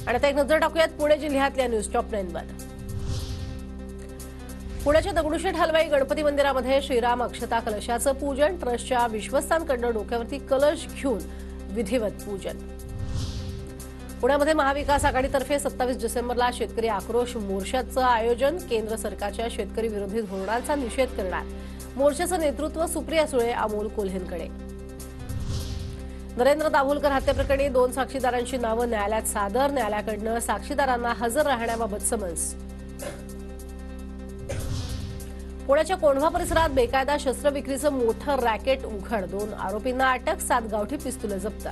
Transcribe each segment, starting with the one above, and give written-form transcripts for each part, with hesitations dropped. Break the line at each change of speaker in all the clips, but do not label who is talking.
आणि आता एक नजर टाकूयात पुणे जिल्ह्यातल्या न्यूज टॉप 9 वर। पुण्याच्या दगडूशेठ हलवाई गणपती मंदिरामध्ये श्रीराम अक्षता कलशाचं पूजन, ट्रस्टच्या विश्वस्तांकडून डोक्यावरती कलश घेऊन विधिवत पूजन। पुण्यामध्ये महाविकास आघाडीतर्फे 27 डिसेंबरला शेतकरी आक्रोश मोर्चाचं आयोजन, केंद्र सरकारच्या शेतकरी विरोधी धोरणांचा निषेध करणार। मोर्चाचं नेतृत्व सुप्रिया सुळे, अमोल कोल्हेंकडे। नरेंद्र दाभोलकर हत्येप्रकरणी 2 साक्षीदारांची नावं न्यायालयात सादर, न्यायालयाकडून साक्षीदारांना हजर राहण्याबाबत समन्स। पुण्याच्या कोंढवा परिसरात बेकायदा शस्त्रविक्रीचं मोठं रॅकेट उघड, 2 आरोपींना अटक, 7 गावठी पिस्तुलं जप्त।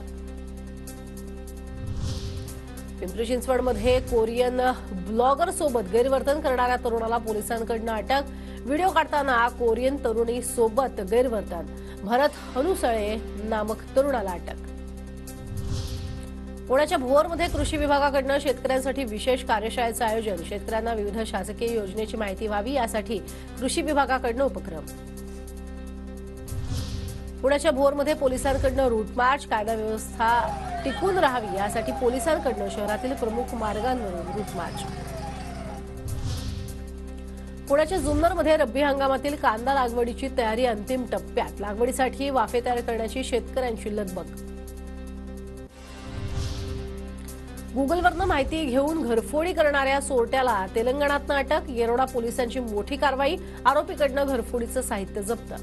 पिंपरी चिंचवडमध्ये कोरियन ब्लॉगर सोबत गैरवर्तन करणाऱ्या तरुणाला पोलिसांकडून अटक, व्हिडिओ काढताना कोरियन तरुणी सोबत गैरवर्तन, भरत हनुसळे नामक तरुणाला अटक। पुण्याच्या भोरमध्ये कृषी विभागाकडून शेतकऱ्यांसाठी विशेष कार्यशाळेचं आयोजन, शेतकऱ्यांना विविध शासकीय योजनेची माहिती व्हावी यासाठी कृषी विभागाकडून उपक्रम। पुण्याच्या भोरमध्ये पोलिसांकडून रूट मार्च, कायदा व्यवस्था टिकून राहावी यासाठी पोलिसांकडून शहरातील प्रमुख मार्गांवरून रूट मार्च। पुण्याच्या जुन्नरमध्ये रब्बी हंगामातील कांदा लागवडीची तयारी अंतिम टप्प्यात, लागवडीसाठी वाफे तयार करण्याची शेतकऱ्यांची लगबग। गुगलवरनं माहिती घेऊन घरफोडी करणाऱ्या चोरट्याला तेलंगणातनं अटक, येरवडा पोलिसांची मोठी कारवाई, आरोपीकडून घरफोडीचं साहित्य जप्त।